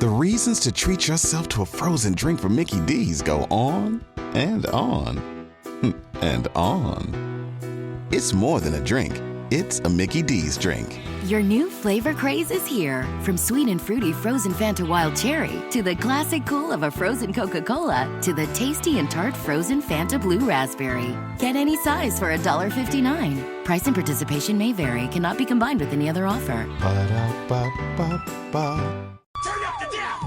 The reasons to treat yourself to a frozen drink from Mickey D's go on and on and on. It's more than a drink. It's a Mickey D's drink. Your new flavor craze is here. From sweet and fruity frozen Fanta Wild Cherry to the classic cool of a frozen Coca-Cola to the tasty and tart frozen Fanta Blue Raspberry. Get any size for $1.59. Price and participation may vary. Cannot be combined with any other offer. Ba-da-ba-ba-ba. Turn up the dial.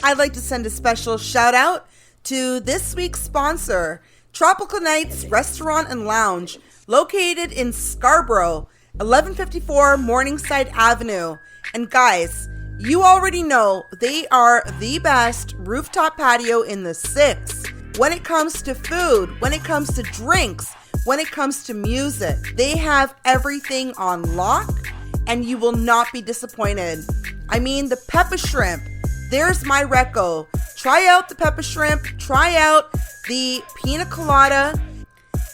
I'd like to send a special shout out to this week's sponsor, Tropical Nights Restaurant and Lounge, located in Scarborough, 1154 Morningside Avenue. And guys, you already know they are the best rooftop patio in the 6. When it comes to food, when it comes to drinks, when it comes to music, they have everything on lock, and you will not be disappointed. I mean, the pepper shrimp. There's my reco. Try out the pepper shrimp. Try out the pina colada.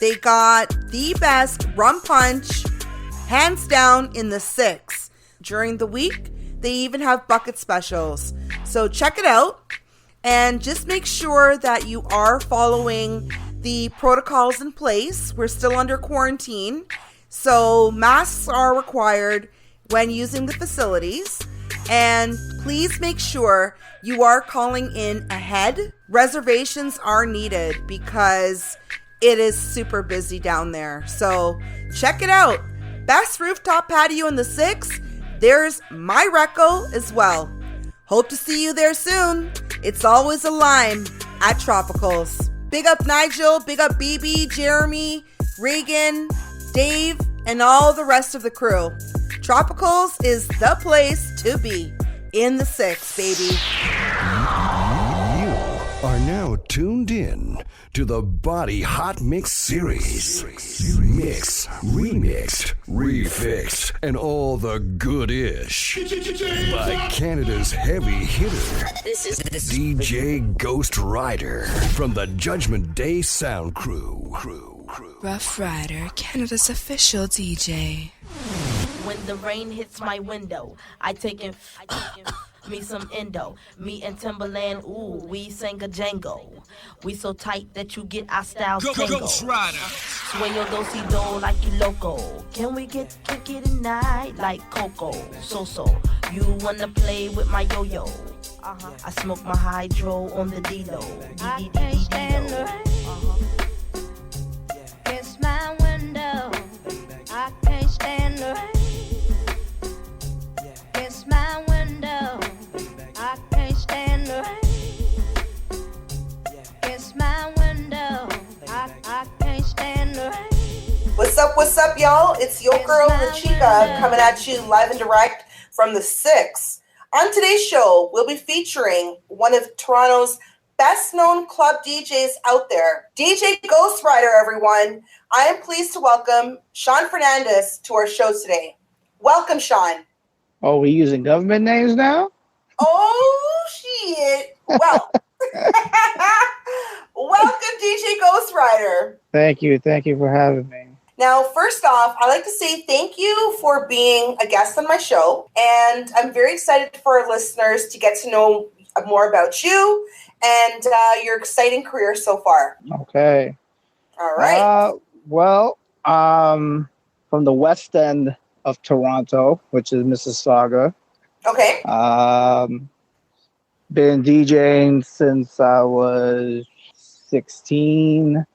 They got the best rum punch, hands down, in the 6. During the week, they even have bucket specials. So check it out and just make sure that you are following the protocols in place. We're still under quarantine, so masks are required when using the facilities. And please make sure you are calling in ahead. Reservations are needed because it is super busy down there. So check it out. Best rooftop patio in the 6. There's my reco as well. Hope to see you there soon. It's always a lime at Tropicals. Big up Nigel, big up BB, Jeremy, Reagan, Dave, and all the rest of the crew. Tropicals is the place to be in the 6, baby. You are now tuned in to the Body Hot Mix Series. Mix, remixed, refixed, and all the good-ish by Canada's heavy hitter, DJ Ghostryder from the Judgment Day Sound Crew. Rough Rider, Canada's official DJ. When the rain hits my window, I take in me some endo. Me and Timberland, ooh, we sang a Django. We so tight that you get our styles tango. Swing your do-si-do like you loco. Can we get kinky tonight like Coco? So, you wanna play with my yo-yo? I smoke my hydro on the D-Lo. I can't stand the rain. It's my window. I can't stand the rain. It's my window. I can't stand the rain. It's my window. I can't stand the rain. What's up, y'all? It's your girl, Lyndachica, coming at you live and direct from the 6. On today's show, we'll be featuring one of Toronto's best-known club DJs out there, DJ Ghostryder, everyone. I am pleased to welcome Sean Fernandez to our show today. Welcome, Sean. Oh, we using government names now? Oh, shit. Well, welcome, DJ Ghostryder. Thank you for having me. Now, first off, I'd like to say thank you for being a guest on my show, and I'm very excited for our listeners to get to know more about you and your exciting career so far. Okay. All right. From the west end of Toronto, which is Mississauga. Okay. Been DJing since I was 16.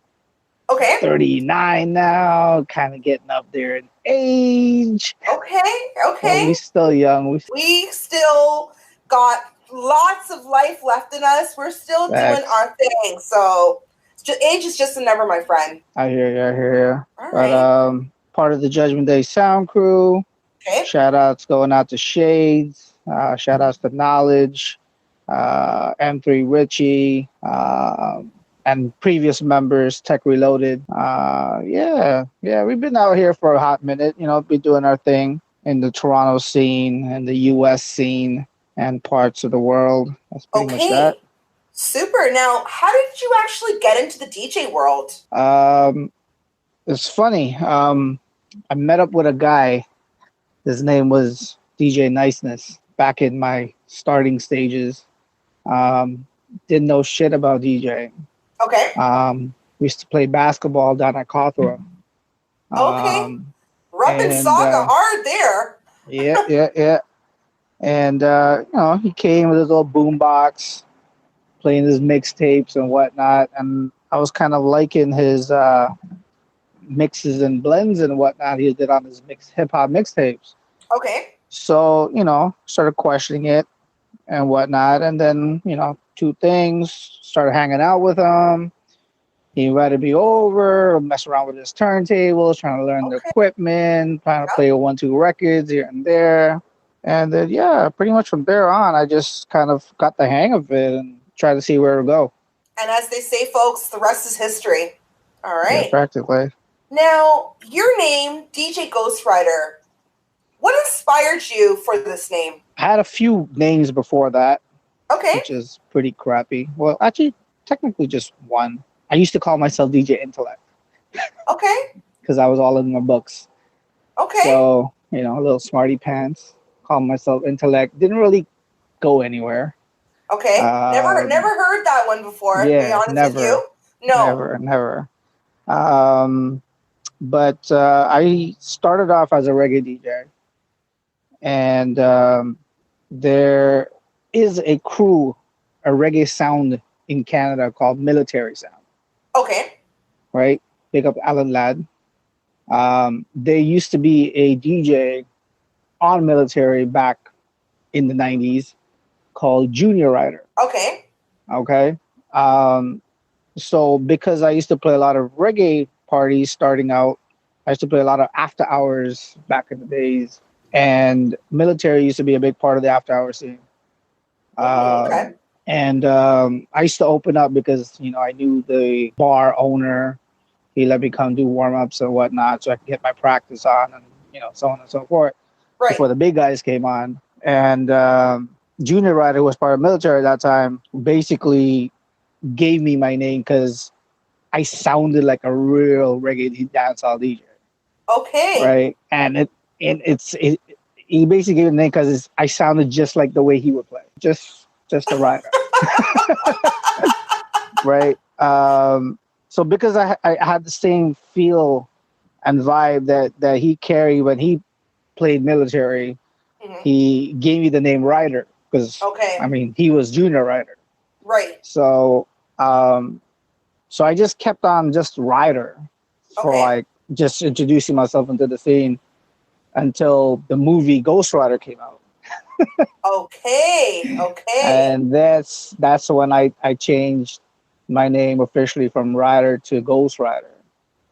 Okay. 39 now, kind of getting up there in age. Okay. Well, we still young. We still got lots of life left in us. We're still doing our thing. So age is just a number, my friend. I hear you. All But right. part of the Judgment Day Sound Crew. Okay. Shout outs going out to Shades. Shout outs to Knowledge, M3 Richie, and previous members, Tech Reloaded. Yeah, we've been out here for a hot minute. Be doing our thing in the Toronto scene and the U.S. scene and parts of the world. That's pretty much that. Super. Now, how did you actually get into the DJ world? It's funny. I met up with a guy. His name was DJ niceness back in my starting stages. Didn't know shit about DJing. Okay. We used to play basketball down at Cawthra. Okay. Repping Saga hard there. Yeah. And, he came with his little boombox, playing his mixtapes and whatnot. And I was kind of liking his mixes and blends and whatnot he did on his hip-hop mixtapes. Okay. So, started questioning it and whatnot. And then, two things, started hanging out with him. He invited me over, mess around with his turntables, trying to learn the equipment, trying to play 1-2 records here and there. And then, pretty much from there on, I just kind of got the hang of it and tried to see where it would go. And as they say, folks, the rest is history. All right. Yeah, practically. Now, your name, DJ Ghostryder, what inspired you for this name? I had a few names before that. Okay. Which is pretty crappy. Well, actually, technically just one. I used to call myself DJ Intellect. Okay. Because I was all in my books. Okay. So, a little smarty pants. Called myself Intellect. Didn't really go anywhere. Okay. Never heard that one before, to be honest with you. No. Never. But I started off as a reggae DJ. And there is a reggae sound in Canada called Military Sound. Okay. Right? Pick up Alan Ladd. There used to be a DJ on Military back in the 90s called Junior Rider. Okay. Okay. So because I used to play a lot of reggae parties starting out, I used to play a lot of after hours back in the days. And Military used to be a big part of the after hours scene. Okay. And I used to open up because, I knew the bar owner. He let me come do warm-ups and whatnot so I could get my practice on and, so on and so forth. Right. Before the big guys came on. And Junior Rider was part of Military at that time, basically gave me my name because I sounded like a real reggae dancehall DJ. Okay. Right? And he basically gave me the name because I sounded just like the way he would play. Just a rider. Right? So because I had the same feel and vibe that he carried when he played Military, he gave me the name Rider because, he was Junior Rider. Right. So I just kept on just Rider for just introducing myself into the scene until the movie Ghostryder came out. Okay. And that's when I changed my name officially from Rider to Ghostryder.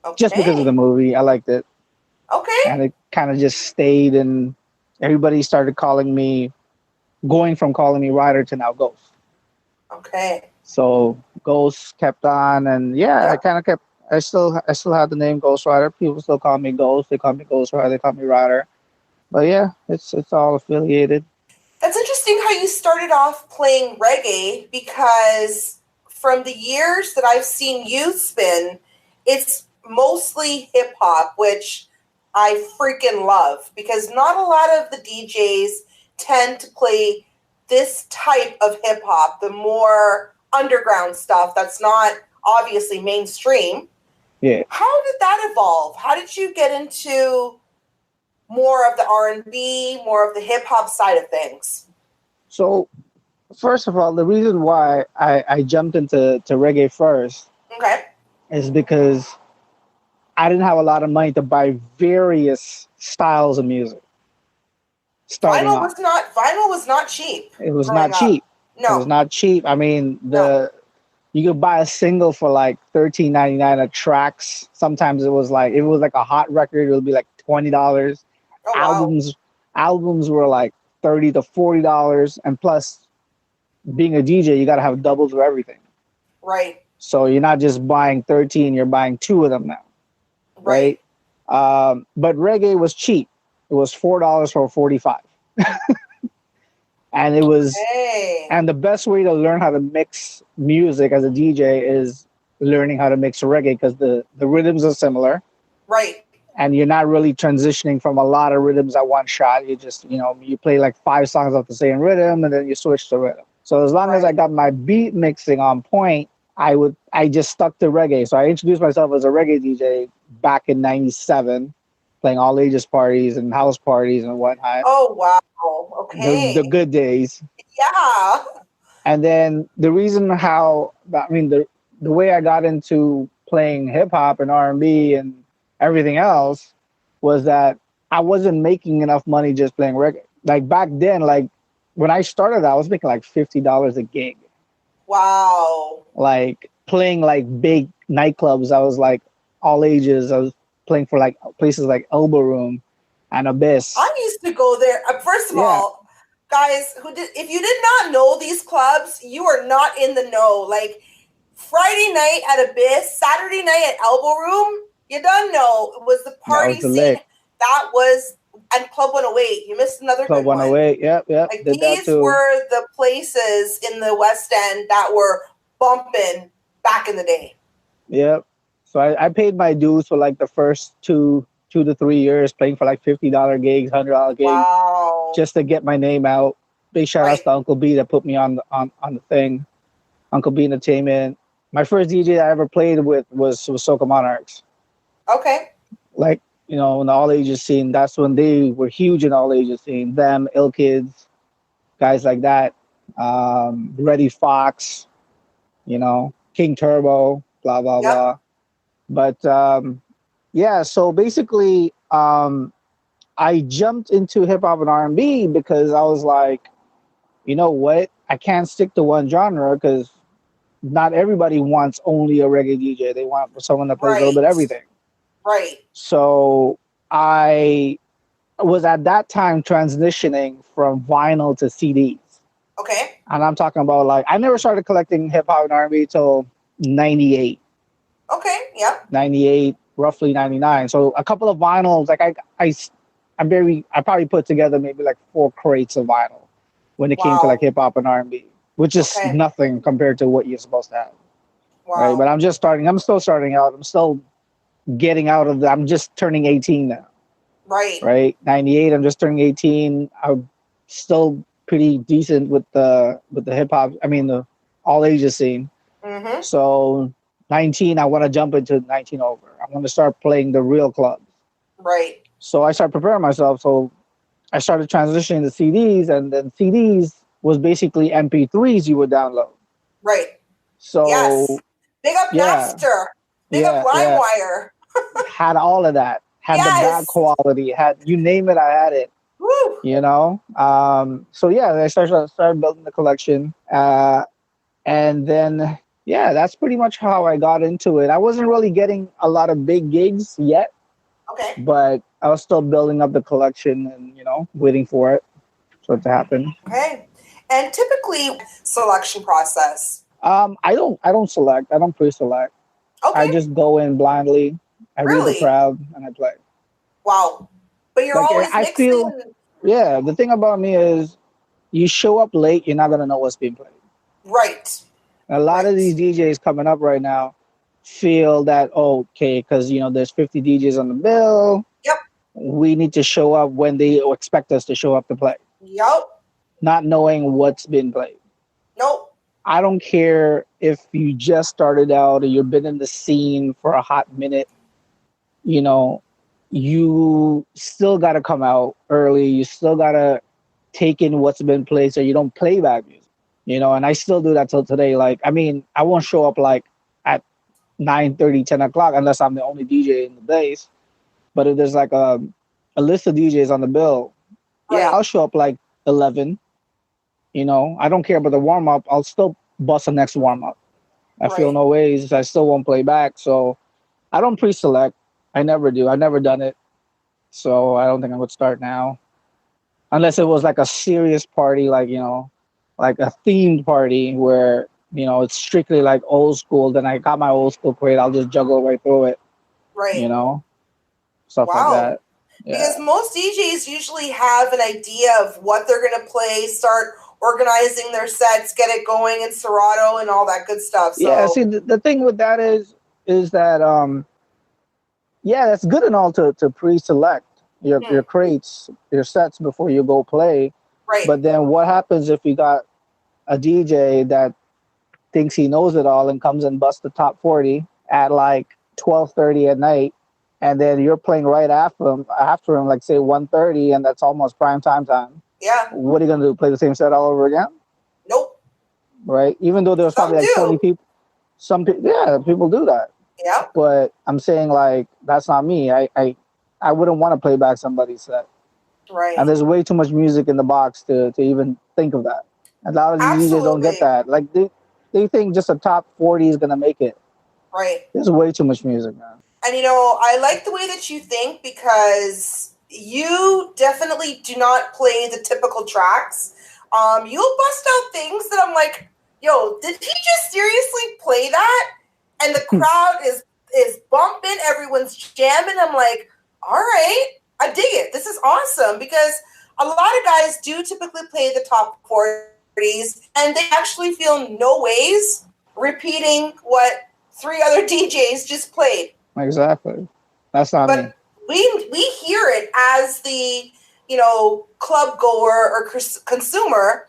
Okay. Just because of the movie. I liked it. Okay. And it kind of just stayed, and everybody started going from calling me Rider to now Ghost. Okay. So Ghost kept on, and I kind of kept. I still have the name Ghostryder. People still call me Ghost. They call me Ghostryder. They call me Rider. But it's all affiliated. That's interesting how you started off playing reggae, because from the years that I've seen you spin, it's mostly hip hop, which I freaking love, because not a lot of the DJs tend to play this type of hip hop, the more underground stuff that's not obviously mainstream. Yeah. How did that evolve? How did you get into more of the R&B, more of the hip hop side of things? So, first of all, the reason why I jumped into reggae first is because I didn't have a lot of money to buy various styles of music. Vinyl was not cheap. It was not cheap. No. It was not cheap. I mean, you could buy a single for like $13.99 a tracks. Sometimes it was like a hot record, it would be like $20. Oh, Albums were like $30 to $40, and plus being a DJ, you got to have doubles of everything. Right. So you're not just buying 13, you're buying 2 of them now. Right. But reggae was cheap. It was $4 for 45. And it was, and the best way to learn how to mix music as a DJ is learning how to mix reggae, because the rhythms are similar. Right. and you're not really transitioning from a lot of rhythms at one shot. You just, you play like 5 songs off the same rhythm, and then you switch to rhythm. So as long as I got my beat mixing on point, I just stuck to reggae. So I introduced myself as a reggae DJ back in '97, playing all ages parties and house parties and whatnot. Oh, wow. Okay. The good days. Yeah. And then the way I got into playing hip hop and R&B and everything else was that I wasn't making enough money just playing reggae. Like back then, like when I started, I was making like $50 a gig. Wow. Like playing like big nightclubs, I was like all ages. I was playing for like places like Elbow Room and Abyss. I used to go there. First of all, guys, if you did not know these clubs, you are not in the know. Like Friday night at Abyss, Saturday night at Elbow Room, you don't know. It was the party scene. That was, and Club 108. You missed another Club good one. 108, yep. Like these were the places in the West End that were bumping back in the day. Yep. So I paid my dues for like the first 2 to 3 years, playing for like $50 gigs, $100 gigs, just to get my name out. Big shout outs to Uncle B that put me on the thing. Uncle B Entertainment. My first DJ I ever played with was Soca Monarchs. Okay. Like, in the all ages scene, that's when they were huge in all ages scene. Them, Ill Kids, guys like that. Reddy Fox, King Turbo, blah, blah, blah. But so basically I jumped into hip hop and R&B because I was like, you know what? I can't stick to one genre because not everybody wants only a reggae DJ. They want someone that plays a little bit of everything. Right. So I was at that time transitioning from vinyl to CDs. Okay. And I'm talking about like, I never started collecting hip hop and R&B till 98. Okay, yeah. 98, roughly 99. So a couple of vinyls, like I probably put together maybe like 4 crates of vinyl when it came to like hip hop and R&B, which is nothing compared to what you're supposed to have. Wow. Right. But I'm still starting out. I'm still getting out of I'm just turning 18 now. Right. 98. I'm just turning 18. I'm still pretty decent with the hip hop. I mean, the all ages scene. Mm-hmm. So 19, I want to jump into 19 over. I want to start playing the real clubs. Right. So I started preparing myself. So I started transitioning to CDs, and then CDs was basically MP3s you would download. Right. So yes. Big up Napster. Big up LimeWire. Had all of that. Had the bad quality. Had you name it, I had it. Woo. So I started building the collection. And then that's pretty much how I got into it. I wasn't really getting a lot of big gigs yet. Okay. But I was still building up the collection and, waiting for it to happen. Okay. And typically selection process. I don't select. I don't pre-select. Okay. I just go in blindly. I read the crowd and I play. Wow. But you're always mixing. The thing about me is you show up late, you're not going to know what's being played. Right. A lot of these DJs coming up right now feel that, because, there's 50 DJs on the bill. Yep. We need to show up when they expect us to show up to play. Yep. Not knowing what's been played. Nope. I don't care if you just started out or you've been in the scene for a hot minute. You still got to come out early. You still got to take in what's been played so you don't play bad music. And I still do that till today. Like, I mean, I won't show up like at 9:30, 10 o'clock unless I'm the only DJ in the place. But if there's like a list of DJs on the bill, I'll show up like 11. I don't care about the warm-up. I'll still bust the next warm-up. I feel no ways. I still won't play back. So I don't pre-select. I never do. I've never done it. So I don't think I would start now. Unless it was like a serious party, like, like a themed party where, it's strictly like old school. Then I got my old school crate. I'll just juggle right through it. Right. Stuff like that. Yeah. Because most DJs usually have an idea of what they're going to play, start organizing their sets, get it going in Serato and all that good stuff. So. Yeah, see, the thing with that is that Yeah, that's good and all to pre-select your crates, your sets before you go play. Right. But then what happens if you got a DJ that thinks he knows it all and comes and busts the top 40 at like 12:30 at night, and then you're playing right after him, like say 1:30, and that's almost prime time. Yeah. What are you gonna do? Play the same set all over again? Nope. Right? Even though there's probably like 20 people. Some people, yeah, people do that. Yeah. But I'm saying like that's not me. I wouldn't want to play back somebody's set. Right. And there's way too much music in the box to even think of that. A lot of the DJs don't get that. Like they think just a top 40 is gonna make it. Right. There's way too much music, man. And I like the way that you think because you definitely do not play the typical tracks. You'll bust out things that I'm like, yo, did he just seriously play that? And the crowd is bumping, everyone's jamming. I'm like, all right, I dig it. This is awesome because a lot of guys do typically play the top 40s and they actually feel no ways repeating what 3 other DJs just played. Exactly. That's not me. We hear it as the, club goer or consumer.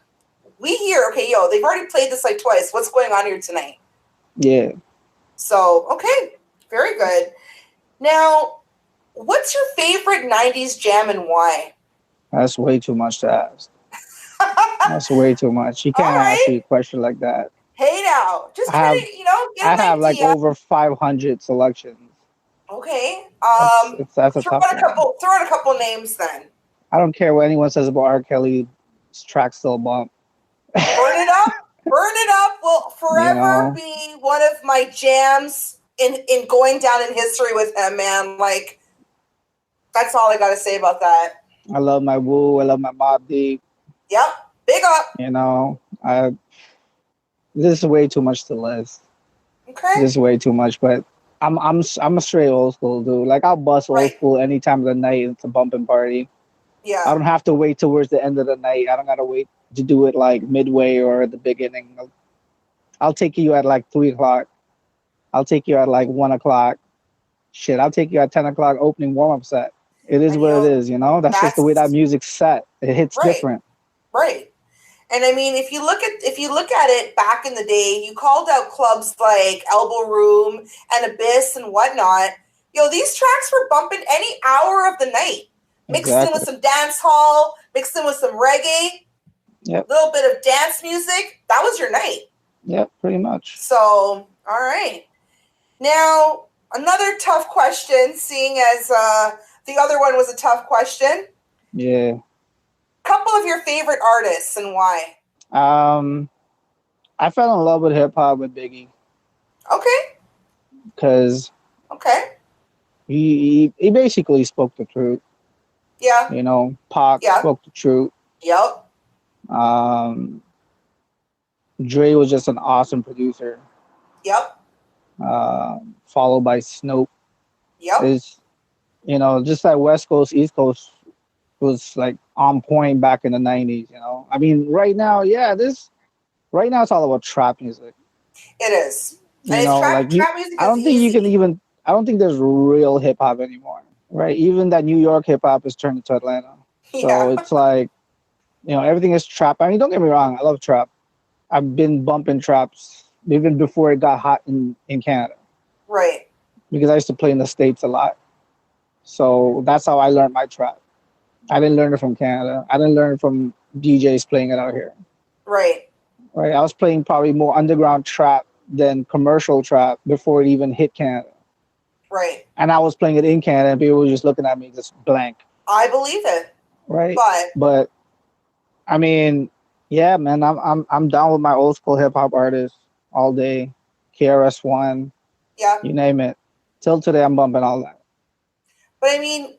We hear, okay, yo, they've already played this like twice. What's going on here tonight? Yeah. So, okay, very good. Now, what's your favorite 90s jam and why? That's way too much to ask. That's way too much. You can't ask me a question like that. Hey now, just try to, get an I have like idea. over 500 selections. Okay. That's a tough one. Throw in a couple names then. I don't care what anyone says about R. Kelly's track still bump. Burn it up. Burn it up will forever be one of my jams in going down in history with him, man. Like, that's all I got to say about that. I love my Woo. I love my Mobb Deep. Yep. Big up. This is way too much to list. Okay. This is way too much, but I'm a straight old school dude. Like I'll bust old school any time of the night. It's a bumping party. Yeah. I don't have to wait towards the end of the night. I don't gotta wait to do it like midway or at the beginning. I'll take you at like 3:00. I'll take you at like 1:00. Shit, I'll take you at 10:00 opening warm-up set. It is what it is, That's just the way that music's set. It hits different. Right. And I mean, if you look at it back in the day, you called out clubs like Elbow Room and Abyss and whatnot. These tracks were bumping any hour of the night. Mixed in with some dance hall, mixed in with some reggae, a little bit of dance music. That was your night. Yep, pretty much. So, all right. Now, another tough question, seeing as the other one was a tough question. Yeah. Couple of your favorite artists and why? I fell in love with hip hop with Biggie. Okay. Because he basically spoke the truth. Yeah. Pac spoke the truth. Yep. Dre was just an awesome producer. Yep. Followed by Snoop. Yep. Just that West Coast, East Coast was like on point back in the 90s, I mean, right now it's all about trap music. It is. And trap music I don't think there's real hip hop anymore, right? Even that New York hip hop is turned into Atlanta. So it's like, everything is trap. I mean, don't get me wrong, I love trap. I've been bumping traps even before it got hot in Canada. Right. Because I used to play in the States a lot. So that's how I learned my trap. I didn't learn it from Canada. I didn't learn it from DJs playing it out here. Right. Right. I was playing probably more underground trap than commercial trap before it even hit Canada. Right. And I was playing it in Canada and people were just looking at me just blank. I believe it. Right. But I mean, yeah, man, I'm down with my old school hip hop artists all day. KRS-One. Yeah. You name it. Till today I'm bumping all that. But I mean,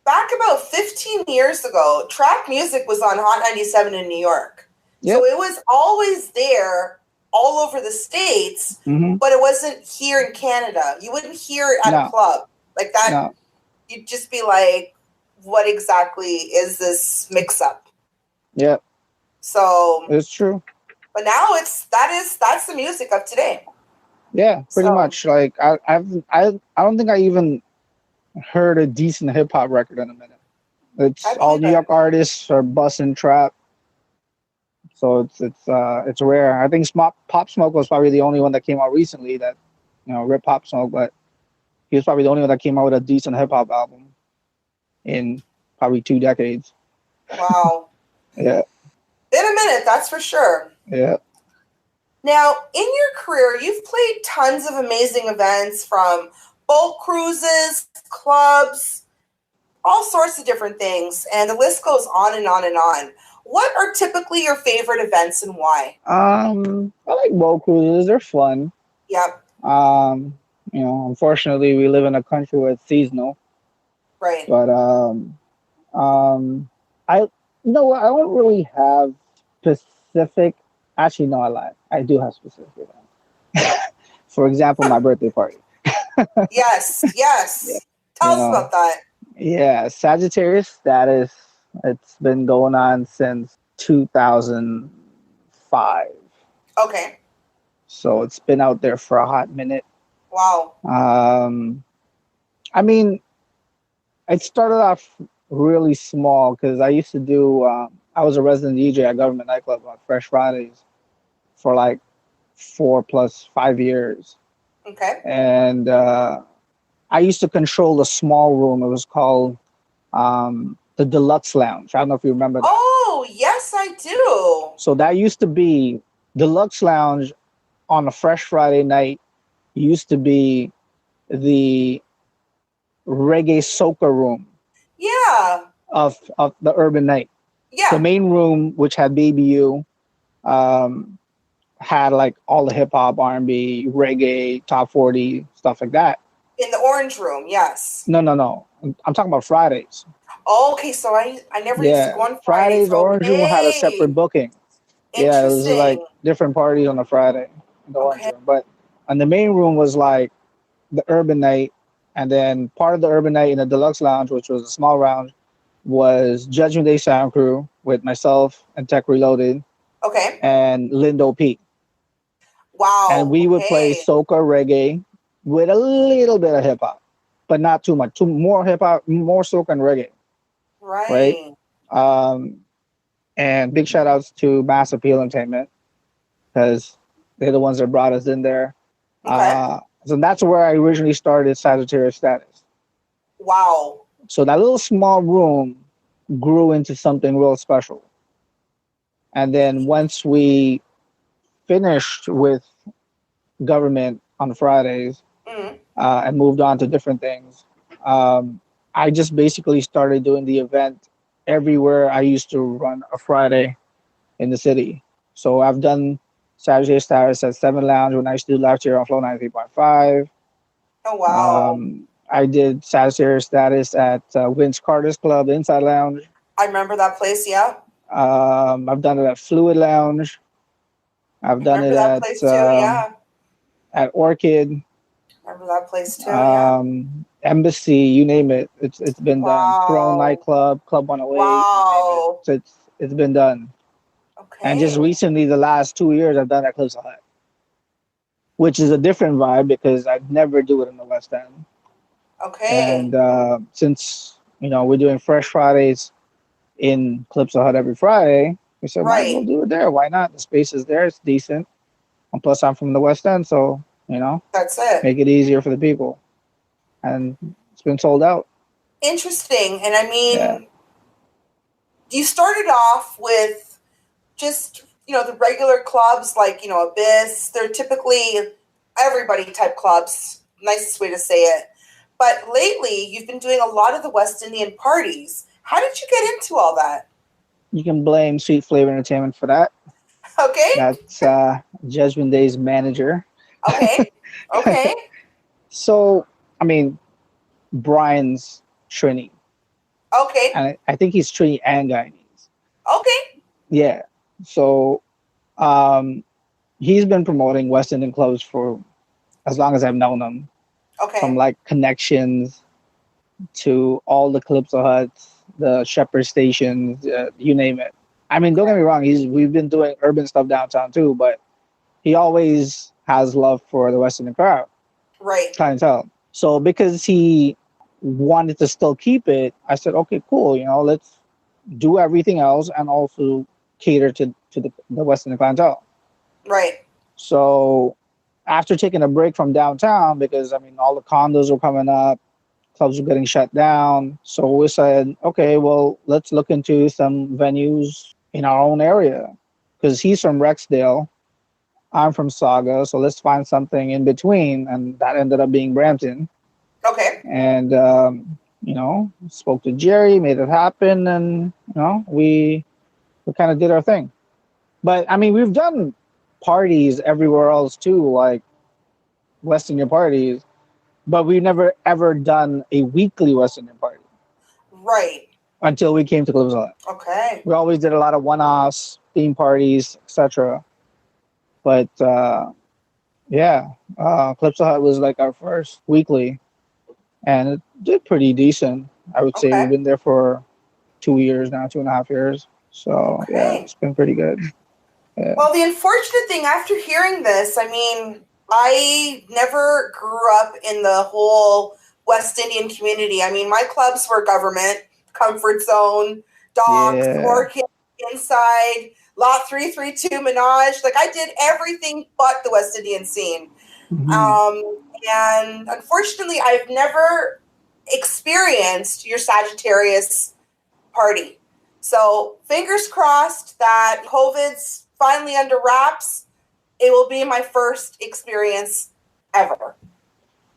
back about 15 years ago, trap music was on Hot 97 in New York. Yep. So it was always there all over the States, but it wasn't here in Canada. You wouldn't hear it at a club like that. No. You'd just be like, what exactly is this mix up? Yeah. So it's true. But now that's the music of today. Yeah, pretty much. Like I don't think I even heard a decent hip hop record in a minute. It's I all believe New it. York artists are busting trap, so it's rare. I think Pop Smoke was probably the only one that came out recently that, rip Pop Smoke, but he was probably the only one that came out with a decent hip hop album in probably 2 decades. Wow. Yeah, In a minute, that's for sure. yeah. Now, in your career, you've played tons of amazing events, from boat cruises, clubs, all sorts of different things, and the list goes on and on and on. What are typically your favorite events and why? I like boat cruises. They're fun. Yep, Unfortunately, we live in a country where it's seasonal. right. But I you know what? I don't really have specific. Actually, no, I lied. I do have specific events. For example, my birthday party. Yes, yes. Yeah. Tell us about that. Yeah, Sagittarius status. It's been going on since 2005. Okay. So it's been out there for a hot minute. Wow. I mean, it started off really small because I used to do. I was a resident DJ at Government Nightclub on Fresh Fridays for like 4 + 5 years, Okay. and I used to control a small room. It was called the Deluxe Lounge. I don't know if you remember that. Oh, yes, I do. So that used to be Deluxe Lounge on a Fresh Friday night. Used to be the reggae soca room Yeah. of the urban night. Yeah. The main room, which had Baby U, had like all the hip hop, R&B, reggae, top 40, stuff like that. In the orange room, yes. No. I'm talking about Fridays. Oh, okay, so I never used to go on Fridays. Fridays, Orange Room had a separate booking. Yeah, it was like different parties on a Friday in the Orange Room. But on the main room was like the urban night, and then part of the urban night in the Deluxe Lounge, which was a small lounge, was Judgment Day Sound Crew with myself and Tech Reloaded. Okay. And Lindo P. Wow. And we would play soca reggae with a little bit of hip hop, but not too much. More hip hop, more soca and reggae. Right. And big shout outs to Mass Appeal Entertainment, because they're the ones that brought us in there. Okay. So that's where I originally started Sagittarius status. Wow. So that little small room grew into something real special. And then once we finished with Government on Fridays, and moved on to different things, I just basically started doing the event everywhere I used to run a Friday in the city. So I've done Saturday status at 7 Lounge when I used to do last year on Flow 93.5. Oh, wow. I did Saturday status at Vince Carter's Club, the Inside Lounge. I remember that place, yeah. I've done it at Fluid Lounge. I've done it at place too, yeah. At Orchid. Remember that place too, yeah. Embassy, you name it. It's been done. Throne Nightclub, Club 108. Wow. So it's been done. Okay. And just recently, the last 2 years, I've done at Cliffs of Hut, which is a different vibe because I'd never do it in the West End. Okay. And since we're doing Fresh Fridays in Cliffs of Hut every Friday, we said, might as well do it there. Why not? The space is there. It's decent. And plus, I'm from the West End, so that's it. Make it easier for the people. And it's been sold out. Interesting. And I mean, you started off with just, the regular clubs like, Abyss. They're typically everybody type clubs. Nicest way to say it. But lately, you've been doing a lot of the West Indian parties. How did you get into all that? You can blame Sweet Flavor Entertainment for that. Okay. That's Judgment Day's manager. Okay. Okay. So, I mean, Brian's Trini. Okay. And I think he's Trini and Guyanese. Okay. Yeah. So, he's been promoting West Indian clubs for as long as I've known him. Okay. From like Connections to all the Clips of Huts, the Shepherd Stations, you name it. I mean, don't get me wrong. We've been doing urban stuff downtown too, but he always has love for the West Indian crowd. Right. Clientele. So because he wanted to still keep it, I said, okay, cool. Let's do everything else and also cater to the West Indian clientele. Right. So after taking a break from downtown, because all the condos were coming up, clubs were getting shut down. So we said, okay, well, let's look into some venues in our own area. Because he's from Rexdale, I'm from Saga, so let's find something in between. And that ended up being Brampton. Okay. And, spoke to Jerry, made it happen, and, we kind of did our thing. But, we've done parties everywhere else, too, like West Indian parties, but we've never, ever done a weekly West Indian party. Right. Until we came to Clips Hut. Okay. We always did a lot of one-offs, theme parties, etc. But, Clips Hut was like our first weekly, and it did pretty decent. I would say we've been there for 2 years now, 2.5 years. So, yeah, it's been pretty good. Yeah. Well, the unfortunate thing after hearing this, I never grew up in the whole West Indian community. My clubs were government, comfort zone, dogs, orchid, inside, lot 332, Minaj. Like, I did everything but the West Indian scene. And unfortunately, I've never experienced your Sagittarius party. So fingers crossed that COVID's finally under wraps. It will be my first experience ever.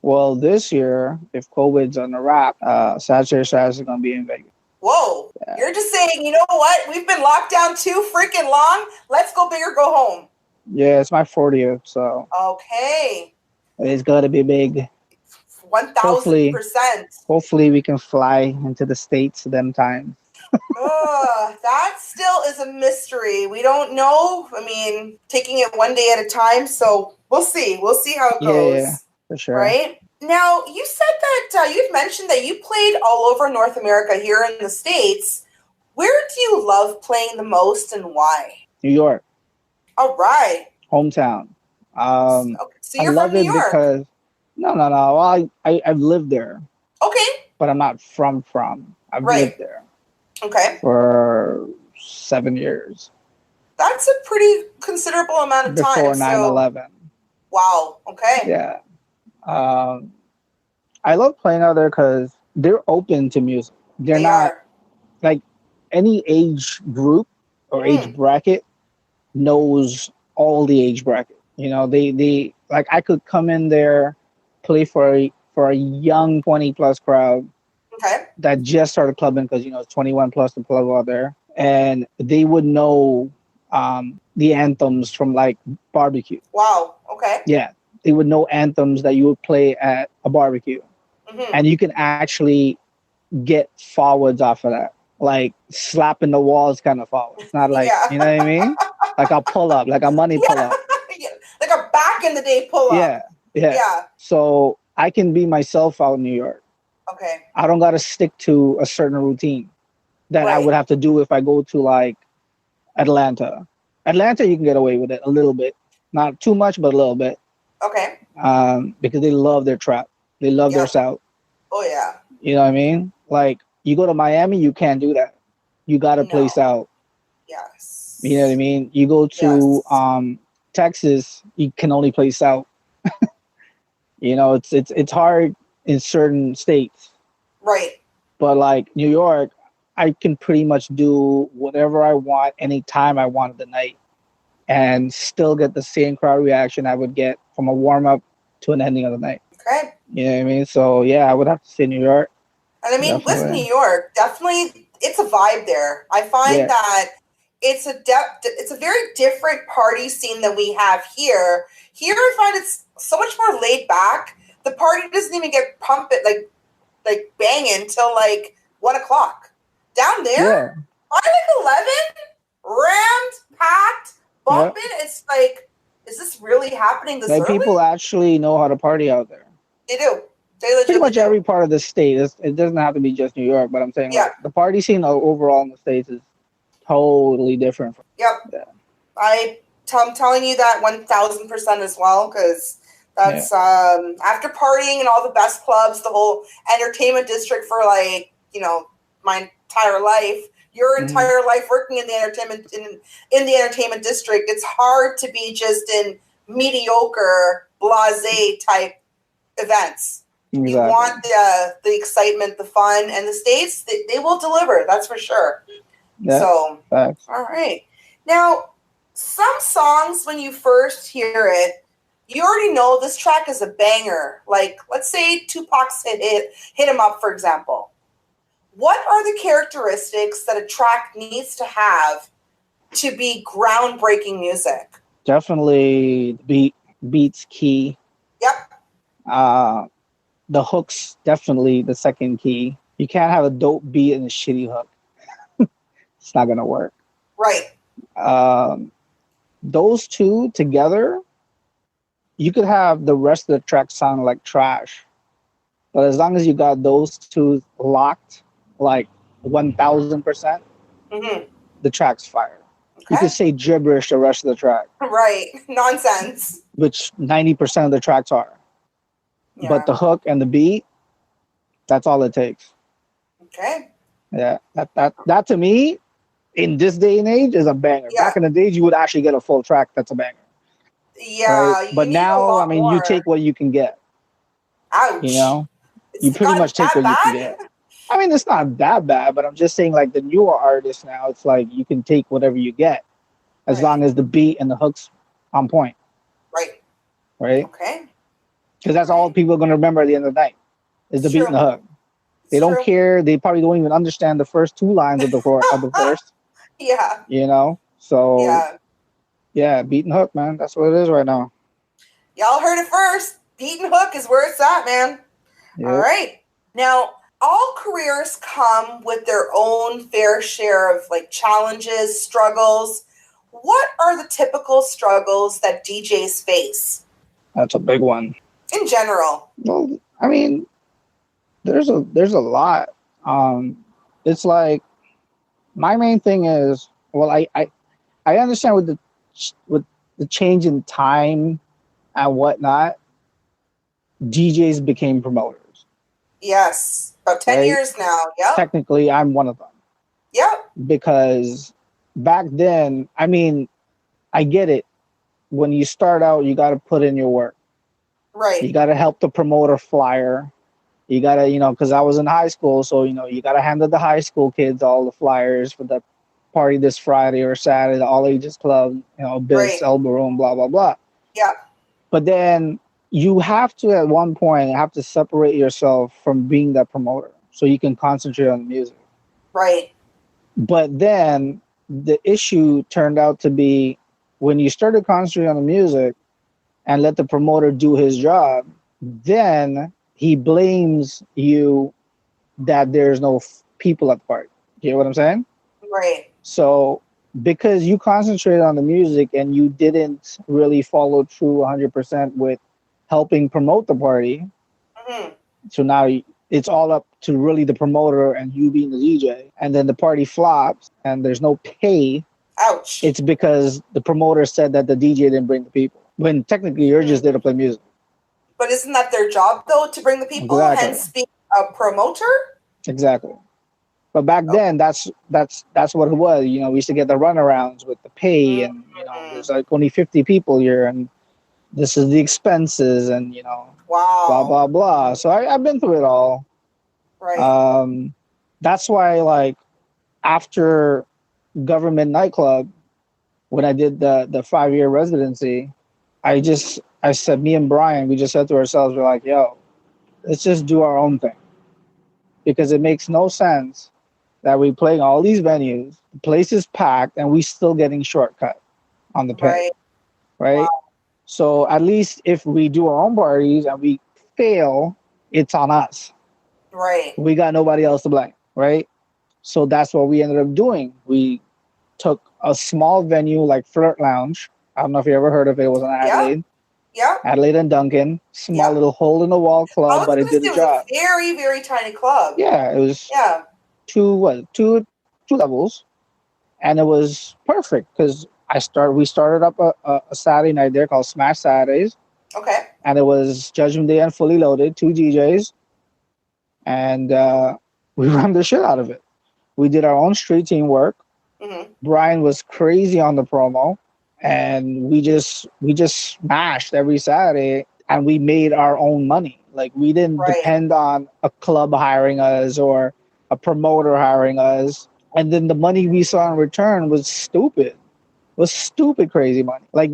Well, this year, if COVID's under wrap, Sagittarius is going to be in Vegas. Whoa. Yeah. You're just saying, you know what? We've been locked down too freaking long. Let's go big or go home. Yeah, it's my 40th, so. Okay. It's got to be big. 1,000%. Hopefully we can fly into the States them times. That still is a mystery. We don't know. Taking it one day at a time. So we'll see. We'll see how it goes. Yeah, for sure. Right? Now, you said that you've mentioned that you played all over North America here in the States. Where do you love playing the most and why? New York. All right. Hometown. So you're I love from New it York. because no. Well, I've lived there. Okay. But I'm not from. I've lived there. Okay. For 7 years. That's a pretty considerable amount of time. Before 9/11. Wow. Okay. Yeah. I love playing out there because they're open to music. They're not like any age group or age bracket knows all the age bracket. They like I could come in there, play for a young 20+ crowd. Okay. That just started clubbing because it's 21 plus to plug out there, and they would know the anthems from like barbecue. Wow. Okay. Yeah, they would know anthems that you would play at a barbecue, and you can actually get forwards off of that, like slapping the walls kind of forward. It's not like you know what I mean, like a pull up, like a money pull up, like a back in the day pull up. Yeah. So I can be myself out in New York. Okay. I don't got to stick to a certain routine that I would have to do if I go to like Atlanta. Atlanta, you can get away with it a little bit. Not too much, but a little bit. Okay. Because they love their trap. They love their South. Oh, yeah. You know what I mean? Like, you go to Miami, you can't do that. You got to play South. Yes. You know what I mean? You go to Texas, you can only play South. It's hard in certain states. Right. But like New York, I can pretty much do whatever I want anytime I want of the night and still get the same crowd reaction I would get from a warm-up to an ending of the night. Okay. You know what I mean? So yeah, I would have to say New York. And with New York, definitely it's a vibe there. I find that it's a very different party scene than we have here. Here I find it's so much more laid back. The party doesn't even get pumping like banging till like 1 o'clock. Down there, by like 11, rammed, packed, bumping. It's like, is this really happening this early? People actually know how to party out there. They do. Pretty much every part of the state. It doesn't have to be just New York, but I'm saying like, the party scene overall in the States is totally different. Yep. Yeah. I'm telling you that 1,000% as well, because That's after partying in all the best clubs, the whole entertainment district for like, my entire life, your entire life working in the entertainment district. It's hard to be just in mediocre, blasé type events. Exactly. You want the excitement, the fun, and the States, they will deliver. That's for sure. Yeah, so, thanks. All right. Now, some songs, when you first hear it, you already know this track is a banger. Like, let's say Tupac's hit 'Em Up, for example. What are the characteristics that a track needs to have to be groundbreaking music? Definitely beats key. Yep. The hook's definitely the second key. You can't have a dope beat and a shitty hook. It's not gonna work. Right. Those two together, you could have the rest of the track sound like trash. But as long as you got those two locked, like 1,000%, the track's fire. Okay. You could say gibberish the rest of the track. Right. Nonsense. Which 90% of the tracks are. Yeah. But the hook and the beat, that's all it takes. Okay. Yeah. That to me, in this day and age, is a banger. Yeah. Back in the days, you would actually get a full track that's a banger. Yeah. Right? But now, I mean, more. You take what you can get. Ouch. You pretty much take what you can get. I mean, it's not that bad, but I'm just saying, like, the newer artists now, it's like you can take whatever you get as long as the beat and the hook's on point. Right? Okay. Because that's all people are going to remember at the end of the night is the beat and the hook. They don't care. They probably don't even understand the first two lines of the verse. Yeah. So, yeah, beat and hook, man. That's what it is right now. Y'all heard it first. Beat and hook is where it's at, man. Yep. All right. Now, all careers come with their own fair share of like challenges, struggles. What are the typical struggles that DJs face? That's a big one. In general. Well, I mean, there's a lot. It's like my main thing is, well, I understand with the change in time and whatnot, DJs became promoters. Yes, about 10 years now. Yep. Technically, I'm one of them. Yep. Because back then, I mean, I get it. When you start out, you got to put in your work. Right. You got to help the promoter flyer. You got to, because I was in high school, so, you got to handle the high school kids all the flyers for the party this Friday or Saturday, the all ages club, Biss, Elbow Room, blah, blah, blah. Yeah. But then you have to, at one point, have to separate yourself from being that promoter so you can concentrate on the music. Right. But then the issue turned out to be when you started concentrating on the music and let the promoter do his job, then he blames you that there's no people at the party. You hear what I'm saying? Right. So because you concentrated on the music and you didn't really follow through 100% with helping promote the party, so now it's all up to really the promoter and you being the DJ, and then the party flops and there's no pay. Ouch. It's because the promoter said that the DJ didn't bring the people, when technically you're just there to play music. But isn't that their job, though, to bring the people, hence being a promoter? Exactly. But back then, that's what it was. We used to get the runarounds with the pay, and there's like only 50 people here, and this is the expenses, and wow, blah blah blah. So I've been through it all. Right. That's why, like, after government nightclub, when I did the 5-year residency, I said, me and Brian, we just said to ourselves, we're like, yo, let's just do our own thing. Because it makes no sense that we playing all these venues, the place is packed, and we still getting shortcut on the pay. Right? Wow. So at least if we do our own parties and we fail, it's on us. Right. We got nobody else to blame, right? So that's what we ended up doing. We took a small venue like Flirt Lounge. I don't know if you ever heard of it. It was in Adelaide. Yeah. Adelaide and Duncan. Small little hole-in-the-wall club, but it did the job. It was a very, very tiny club. Yeah, it was two levels. And it was perfect because we started up a Saturday night there called Smash Saturdays. Okay. And it was Judgment Day and Fully Loaded, 2 DJs, and we ran the shit out of it. We did our own street team work. Mm-hmm. Brian was crazy on the promo, and we just smashed every Saturday, and we made our own money. Like, we didn't depend on a club hiring us or a promoter hiring us. And then the money we saw in return was stupid. Was stupid crazy money. Like,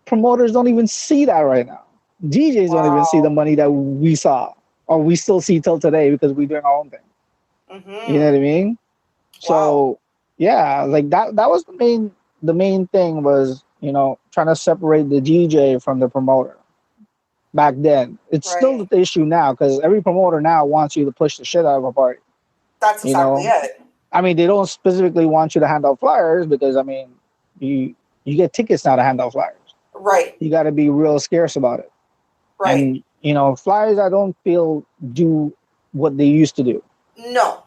promoters don't even see that right now. DJs don't even see the money that we saw, or we still see till today, because we're doing our own thing. Mm-hmm. You know what I mean? So yeah, like that was the main thing was, you know, trying to separate the DJ from the promoter. Back then, it's still the issue now, because every promoter now wants you to push the shit out of a party. That's exactly it. I mean, they don't specifically want you to hand out flyers, because I mean, you get tickets now to hand out flyers. Right. You got to be real scarce about it. Right. And you know, flyers, I don't feel do what they used to do. No.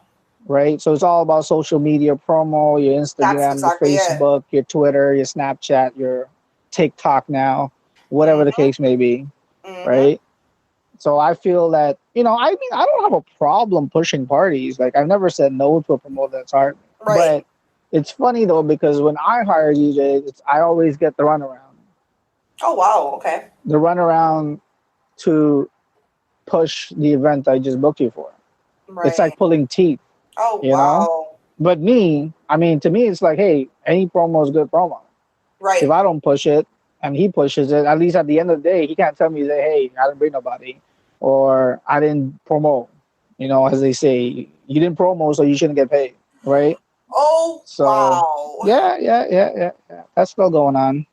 Right. So it's all about social media promo, your Instagram, your Facebook, your Twitter, your Snapchat, your TikTok now, whatever the case may be. Right. So I feel that, you know, I mean, I don't have a problem pushing parties. Like, I've never said no to a promoter that's hard. But it's funny though, because when I hire DJs, I always get the runaround. Oh, wow. Okay. The runaround to push the event I just booked you for. Right. It's like pulling teeth. Oh, you know? But me, I mean, to me, it's like, hey, any promo is good promo. Right. If I don't push it and he pushes it, at least at the end of the day, he can't tell me that, hey, I didn't bring nobody or I didn't promote. You know, as they say, you didn't promo, so you shouldn't get paid. Right? Oh, so, wow. Yeah. That's still going on.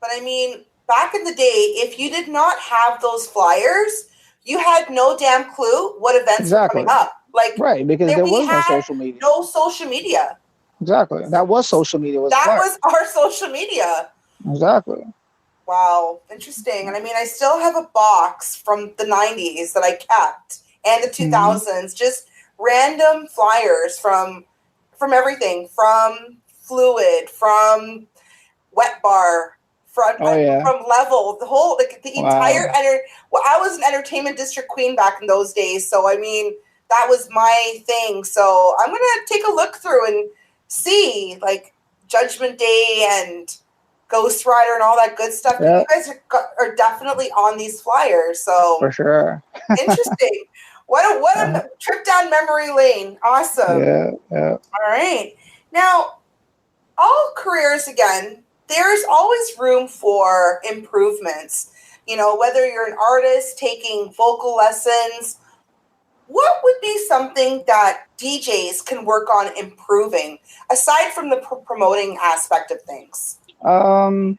But I mean, back in the day, if you did not have those flyers, you had no damn clue what events were coming up. Like, right, because there was no social media. No social media. Exactly. That was social media. That was our social media. Exactly. Wow. Interesting. And I mean, I still have a box from the 90s that I kept and the 2000s, just random flyers from everything, from Fluid, from Wet Bar, from Level, the whole, like the entire, I was an entertainment district queen back in those days. So, I mean, that was my thing. So I'm going to take a look through and see, like, Judgment Day and Ghostryder and all that good stuff. Yep. You guys are definitely on these flyers. So for sure. Interesting. What a trip down memory lane. Awesome. Yeah. All right. Now, all careers, again, there's always room for improvements. You know, whether you're an artist taking vocal lessons, what would be something that DJs can work on improving, aside from the promoting aspect of things? To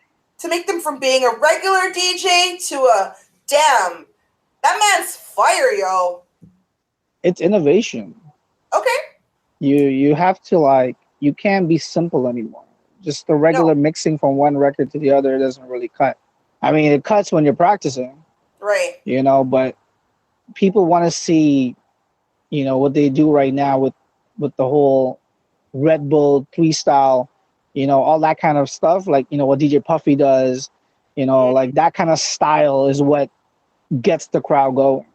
make them from being a regular DJ to a, damn, that man's fire, yo. It's innovation. Okay. You have to, like, you can't be simple anymore. Just the regular mixing from one record to the other doesn't really cut. I mean, it cuts when you're practicing. Right. You know, but people want to see, you know, what they do right now with the whole Red Bull freestyle, you know, all that kind of stuff. Like, you know, what DJ Puffy does, you know, like that kind of style is what gets the crowd going.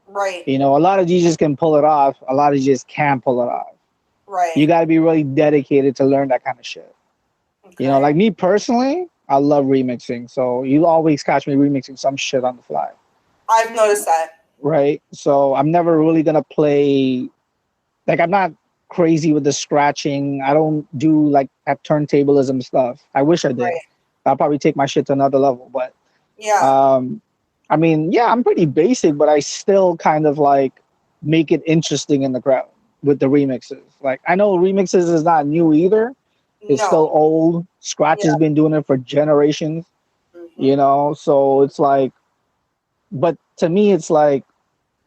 Right. You know, a lot of DJs can pull it off. A lot of DJs can't pull it off. Right. You got to be really dedicated to learn that kind of shit. Okay. You know, like me personally, I love remixing. So you always catch me remixing some shit on the fly. I've noticed that. Right. So I'm never really going to play, like, I'm not crazy with the scratching. I don't do like that turntablism stuff. I wish I did. Right. I'll probably take my shit to another level. But yeah. I mean, yeah, I'm pretty basic, but I still kind of like make it interesting in the crowd with the remixes. Like, I know remixes is not new either. It's still old. Scratch has been doing it for generations, you know? So it's like, but to me, it's like,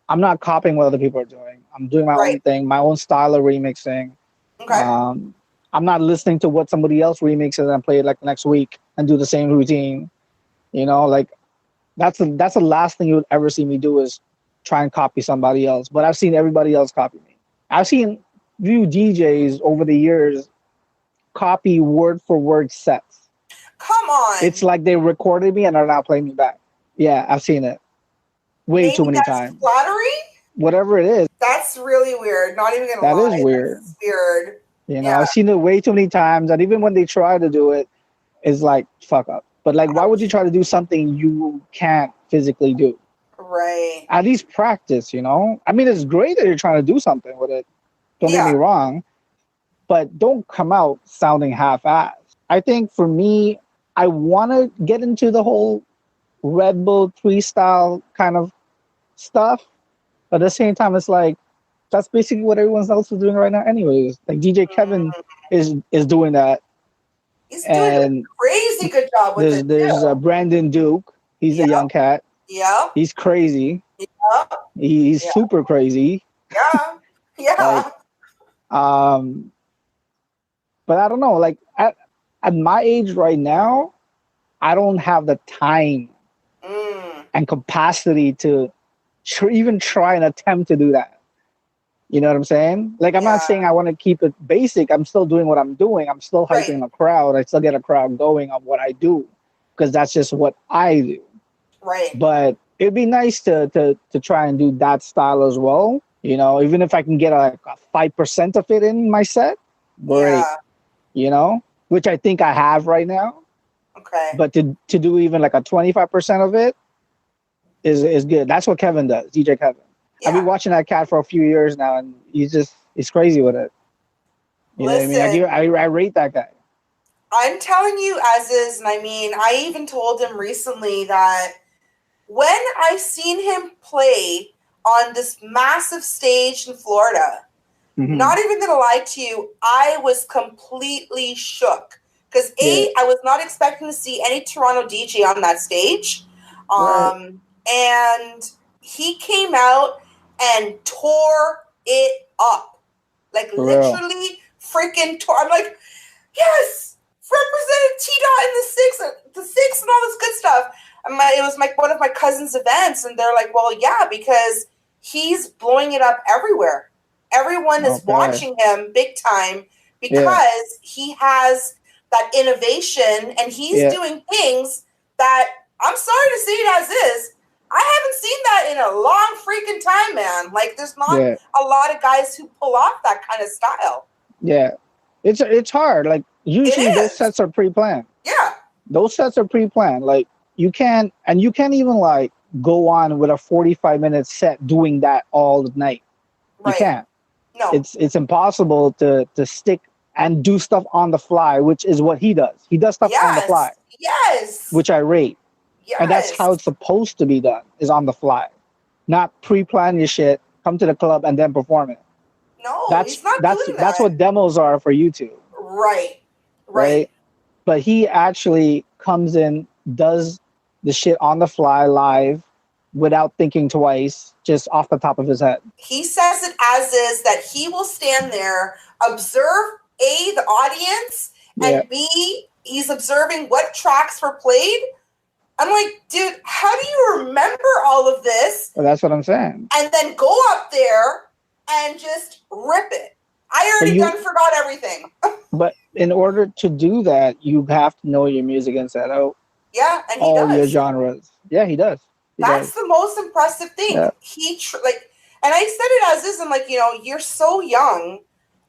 I'm not copying what other people are doing. I'm doing my own thing, my own style of remixing. Okay. I'm not listening to what somebody else remixes and play it like the next week and do the same routine. You know, like, that's the last thing you would ever see me do is try and copy somebody else. But I've seen everybody else copy me. I've seen few DJs over the years copy word for word sets. Come on. It's like they recorded me and are now playing me back. Yeah, I've seen it way Maybe too many that's times. flattery? Whatever it is, That's really weird. Not even gonna that is lie. weird. That's weird. You know, Yeah. I've seen it way too many times, and even when they try to do it, it's like fuck up. But like, why would you try to do something you can't physically do? Right. At least practice, you know? I mean, it's great that you're trying to do something with it. Don't get me wrong. But don't come out sounding half-assed. I think for me, I want to get into the whole Red Bull freestyle kind of stuff. But at the same time, it's like, that's basically what everyone else is doing right now anyways. Like DJ Kevin is doing that. He's doing a crazy good job with it There's too. Brandon Duke. He's a young cat. Yeah. He's crazy. Yeah. He's super crazy. Yeah. Yeah. Like, but I don't know. Like at my age right now, I don't have the time and capacity to even try and attempt to do that. You know what I'm saying? Like, I'm not saying I want to keep it basic. I'm still doing what I'm doing. I'm still hyping a crowd. I still get a crowd going on what I do because that's just what I do. Right. But it'd be nice to try and do that style as well. You know, even if I can get a 5% of it in my set, great. Yeah. You know, which I think I have right now. Okay. But to do even like a 25% of it is good. That's what Kevin does, DJ Kevin. I've been watching that cat for a few years now, and he's crazy with it. You know what I mean? I rate that guy. I'm telling you as is, and I mean, I even told him recently that when I seen him play on this massive stage in Florida, not even gonna lie to you, I was completely shook. Because I was not expecting to see any Toronto DJ on that stage. And he came out and tore it up. Like literally freaking tore. I'm like, yes, represented T-Dot in the six and all this good stuff. And it was like one of my cousin's events, and they're like, well, yeah, because he's blowing it up everywhere. Everyone is watching him big time because he has that innovation, and he's doing things that, I'm sorry to say it as is, I haven't seen that in a long freaking time, man. Like, there's not a lot of guys who pull off that kind of style. Yeah. It's hard. Like, usually those sets are pre-planned. Yeah. Those sets are pre-planned. Like, you can't even, like, go on with a 45-minute set doing that all night. You can't. No. It's impossible to stick and do stuff on the fly, which is what he does. He does stuff on the fly. Yes. Which I rate. Yes. And that's how it's supposed to be done, is on the fly. Not pre-plan your shit, come to the club, and then perform it. No, he's not doing that. That's what demos are for YouTube. Right. But he actually comes in, does the shit on the fly live without thinking twice, just off the top of his head. He says it as is, that he will stand there, observe A, the audience, and B, he's observing what tracks were played. I'm like, dude, how do you remember all of this? Well, that's what I'm saying. And then go up there and just rip it. I already forgot everything. But in order to do that, you have to know your music inside out. Yeah, and he all does. your genres. Yeah, he does. That's the most impressive thing. Yeah. And I said it as is. I'm like, you're so young,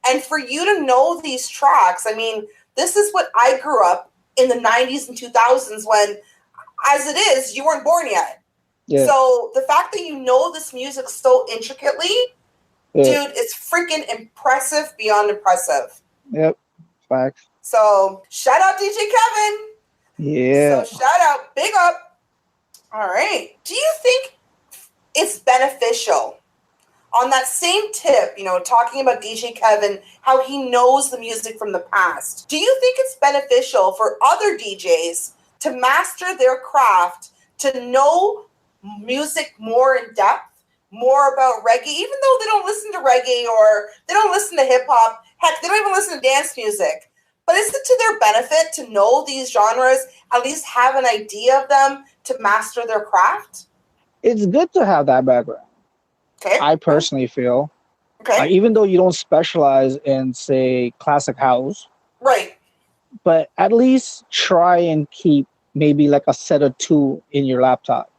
and for you to know these tracks. I mean, this is what I grew up in the 90s and 2000s when, as it is, you weren't born yet. Yeah. So the fact that you know this music so intricately, dude, it's freaking impressive beyond impressive. Yep, facts. So shout out DJ Kevin. Yeah. So shout out, big up. All right. Do you think it's beneficial on that same tip, talking about DJ Kevin, how he knows the music from the past? Do you think it's beneficial for other DJs to master their craft, to know music more in depth, more about reggae, even though they don't listen to reggae or they don't listen to hip hop? Heck, they don't even listen to dance music. But is it to their benefit to know these genres, at least have an idea of them, to master their craft? It's good to have that background. Okay. I personally feel. Okay. Even though you don't specialize in, say, classic house. Right. But at least try and keep maybe like a set or two in your laptop.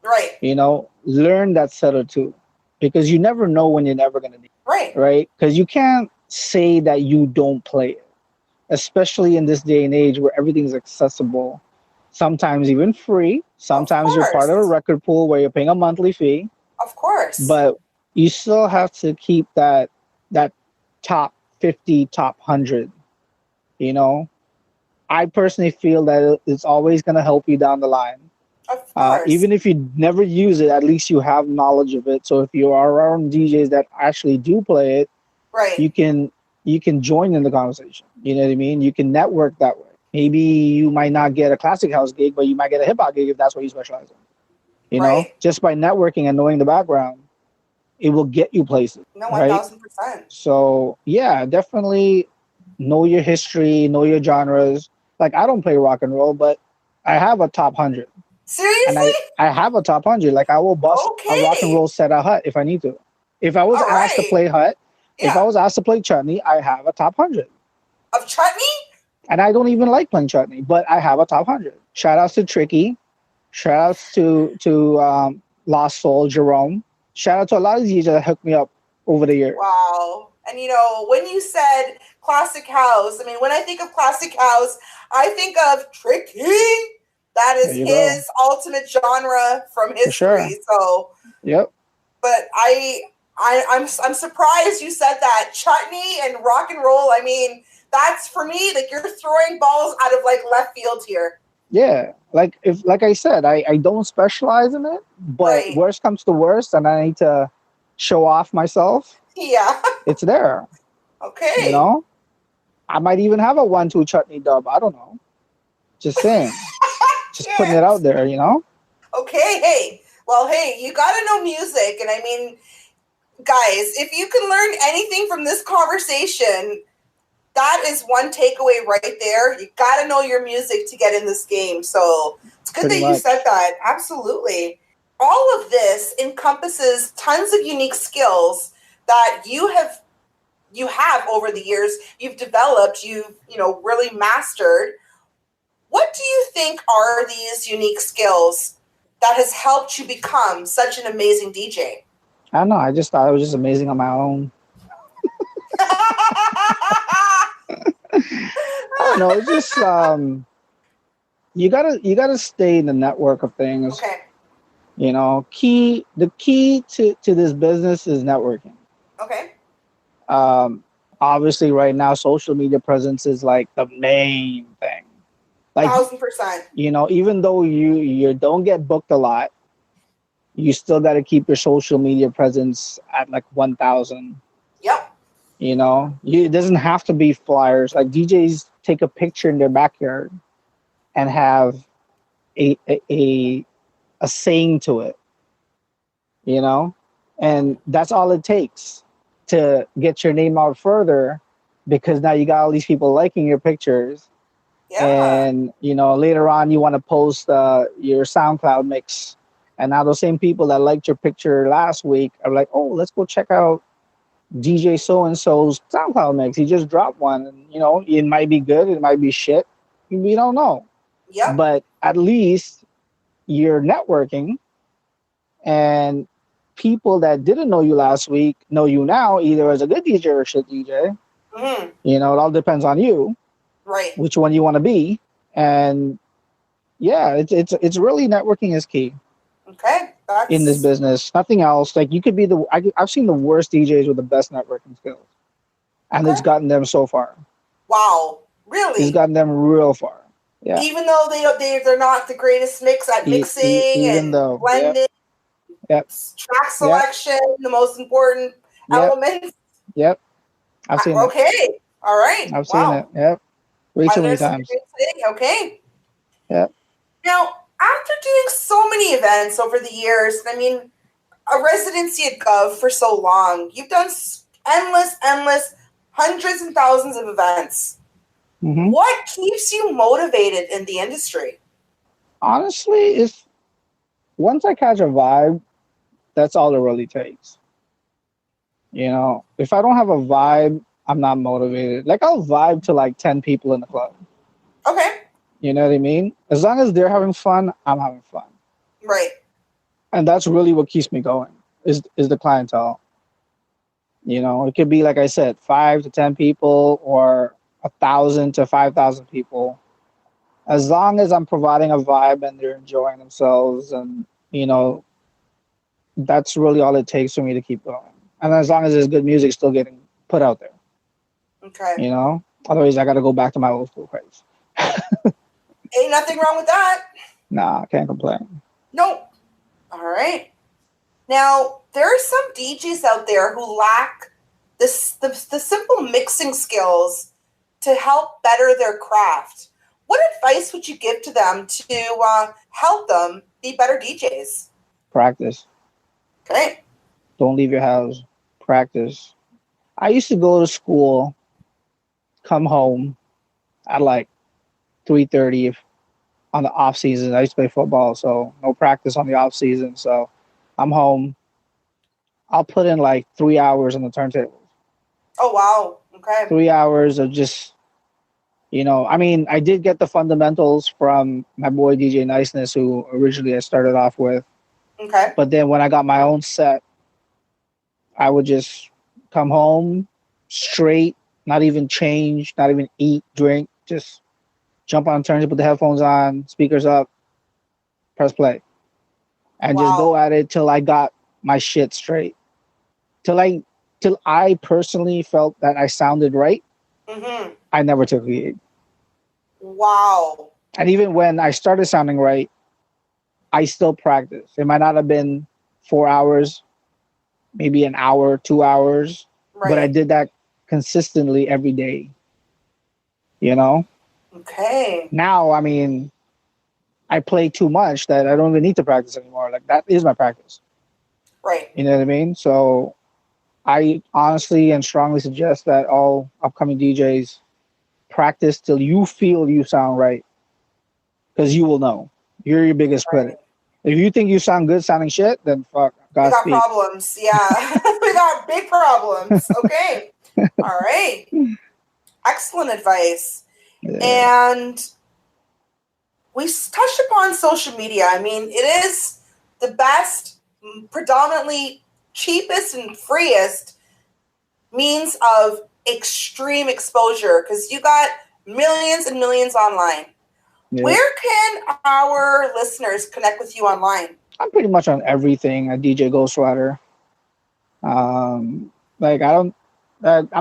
Right. You know, learn that setter too, because you never know when you're never gonna need it, Right. right? Because you can't say that you don't play it, especially in this day and age where everything's accessible, sometimes even free. Of Sometimes you're part of a course. record pool where you're paying a monthly fee, Of course. but you still have to keep that top 50, top 100. You know, I personally feel that it's always going to help you down the line. Of course. Even if you never use it, at least you have knowledge of it. So if you are around DJs that actually do play it, Right. you can join in the conversation. You know what I mean? You can network that way. Maybe you might not get a classic house gig, but you might get a hip hop gig if that's what you specialize in. You know, Right. just by networking and knowing the background, it will get you places, No, right? 1000%. So yeah, definitely know your history, know your genres. Like I don't play rock and roll, but I have a top 100, and Seriously? I have a top 100. Like I will bust a rock and Okay. roll set at Hut if I need to. If I was All asked to right. play Hut, if I Yeah. was asked to play Chutney, I have a top 100. Of chutney? And I don't even like playing Chutney, but I have a top 100. Shout outs to Tricky. Shout outs to Lost Soul, Jerome. Shout out to a lot of DJs that hooked me up over the years. Wow. And you know, when you said classic house, I mean, when I think of classic house, I think of Tricky. That is There you go. his ultimate genre from history. sure. So, Yep. but I'm surprised you said that. Chutney and rock and roll. I mean, that's for me, like you're throwing balls out of like left field here. Yeah. Like I said, I don't specialize in it, but Right. worst comes to worst and I need to show off myself, Yeah. it's there. Okay. You know? I might even have a 1-2 Chutney dub. I don't know. Just saying. Just putting it out there, you know? Okay, hey. Well, hey, you got to know music. And I mean, guys, if you can learn anything from this conversation, that is one takeaway right there. You got to know your music to get in this game. So it's good Pretty that you much. said that. Absolutely. All of this encompasses tons of unique skills that you have over the years. You've developed, you've really mastered. What do you think are these unique skills that has helped you become such an amazing DJ? I don't know. I just thought it was just amazing on my own. I don't know. It's just you gotta stay in the network of things. Okay. You know, the key to this business is networking. Okay. Obviously right now social media presence is like the main thing. Like 1000%. you know, even though you don't get booked a lot, you still got to keep your social media presence at like 1,000. Yep. You know, it doesn't have to be flyers. Like DJs take a picture in their backyard and have a saying to it. You know, and that's all it takes to get your name out further, because now you got all these people liking your pictures. Yeah. And you know, later on you want to post your SoundCloud mix, and now those same people that liked your picture last week are like, oh, let's go check out DJ so and so's SoundCloud mix. He just dropped one, and you know, it might be good, it might be shit, we don't know. Yep. But at least you're networking, and people that didn't know you last week know you now, either as a good DJ or a shit DJ. Mm-hmm. You know, it all depends on you. Right. Which one you want to be. And yeah, it's really networking is key. Okay. That's... in this business. Nothing else. Like you could be I've seen the worst DJs with the best networking skills, and it's gotten them so far. Wow. Really? It's gotten them real far. Yeah. Even though they're not the greatest mix at mixing even and though, blending, yep. track selection, the most important elements. Yep. I've seen it. Okay. All right. I've seen it. Yep. Way too many times. Okay. Yep. Now, after doing so many events over the years, I mean, a residency at Gov for so long, you've done endless, hundreds and thousands of events. Mm-hmm. What keeps you motivated in the industry? Honestly, if once I catch a vibe, that's all it really takes. You know, if I don't have a vibe, I'm not motivated. Like I'll vibe to like 10 people in the club. Okay. You know what I mean? As long as they're having fun, I'm having fun. Right. And that's really what keeps me going is the clientele. You know, it could be, like I said, 5 to 10 people or 1,000 to 5,000 people. As long as I'm providing a vibe and they're enjoying themselves, and you know, that's really all it takes for me to keep going. And as long as there's good music still getting put out there. Okay. You know, otherwise I got to go back to my old school ways. Ain't nothing wrong with that. Nah, I can't complain. Nope. All right. Now, there are some DJs out there who lack the simple mixing skills to help better their craft. What advice would you give to them to help them be better DJs? Practice. Okay. Don't leave your house. Practice. I used to go to school, come home at like 3:30 on the off season. I used to play football, so no practice on the off season. So I'm home. I'll put in like 3 hours on the turntables. Oh, wow. Okay. 3 hours of just, you know, I mean, I did get the fundamentals from my boy DJ Niceness, who originally I started off with. Okay. But then when I got my own set, I would just come home straight, not even change, not even eat, drink, just jump on turntable, put the headphones on, speakers up, press play. And just go at it till I got my shit straight. Till I personally felt that I sounded right. Mm-hmm. I never took a gig. Wow. And even when I started sounding right, I still practiced. It might not have been 4 hours, maybe an hour, 2 hours, but I did that consistently every day. You know? Okay. Now, I mean, I play too much that I don't even need to practice anymore. Like, that is my practice. Right. You know what I mean? So I honestly and strongly suggest that all upcoming DJs practice till you feel you sound right. Because you will know. You're your biggest critic. If you think you sound good sounding shit, then fuck. Godspeed. We got problems. Yeah. We got big problems. Okay. All right. Excellent advice. Yeah. And we touched upon social media. I mean, it is the best, predominantly cheapest and freest means of extreme exposure because you got millions and millions online. Yeah. Where can our listeners connect with you online? I'm pretty much on everything at DJ Ghostryder. I'm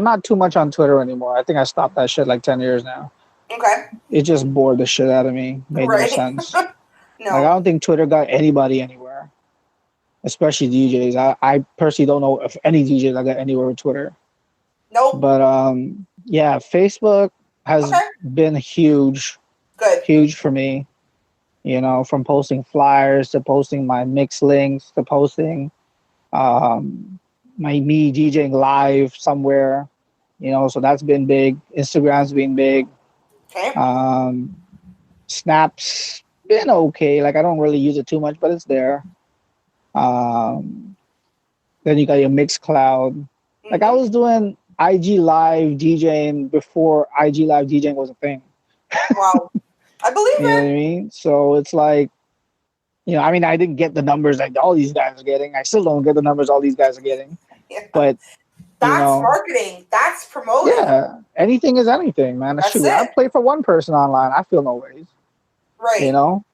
not too much on Twitter anymore. I think I stopped that shit like 10 years now. Okay. It just bored the shit out of me. Made no sense. No. Like, I don't think Twitter got anybody anywhere, especially DJs. I personally don't know if any DJs got anywhere with Twitter. Nope. But yeah, Facebook has been huge. Good. Huge for me. You know, from posting flyers to posting my mix links to posting me DJing live somewhere. You know, so that's been big. Instagram's been big. Okay. Snap's been okay. Like, I don't really use it too much, but it's there. Then you got your Mixcloud. Mm-hmm. Like, I was doing IG Live DJing before IG Live DJing was a thing. Wow. I believe you know what I mean? So it's like, you know, I mean, I didn't get the numbers like all these guys are getting. I still don't get the numbers all these guys are getting. Yeah. But that's marketing. That's promoting. Yeah. Anything is anything, man. That's Shoot, it. I play for one person online. I feel no ways. Right. You know?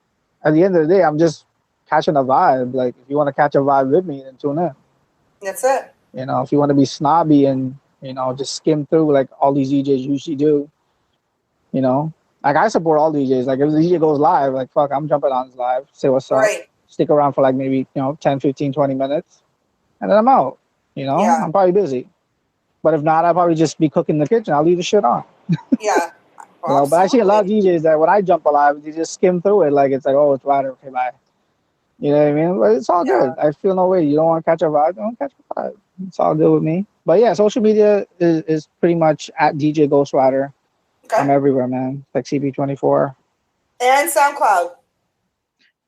At the end of the day, I'm just catching a vibe. Like, if you want to catch a vibe with me, then tune in. That's it. You know, if you want to be snobby and, you know, just skim through like all these DJs usually do, you know? Like, I support all DJs. Like, if the DJ goes live, like, fuck, I'm jumping on his live, say what's up. Right. Stick around for, like, maybe, 10, 15, 20 minutes. And then I'm out. You know? Yeah. I'm probably busy. But if not, I'll probably just be cooking in the kitchen. I'll leave the shit on. Yeah. But I see a lot of DJs that when I jump alive, they just skim through it. Like, it's like, oh, it's Ryder. Okay, bye. You know what I mean? But it's all good. I feel no way. You don't want to catch a vibe? Don't catch a vibe. It's all good with me. But, yeah, social media is pretty much at DJ Ghostryder. Okay. I'm everywhere, man. Like CP24. And SoundCloud.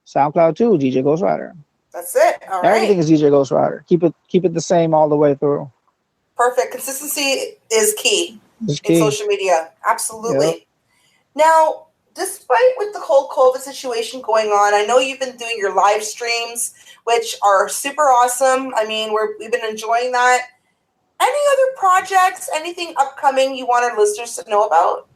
SoundCloud too, DJ Ghostryder. That's it. All right. Everything is DJ Ghostryder. Keep it the same all the way through. Perfect. Consistency is key in social media. Absolutely. Yep. Now, despite with the whole COVID situation going on, I know you've been doing your live streams, which are super awesome. I mean, we've been enjoying that. Any other projects, anything upcoming you want our listeners to know about?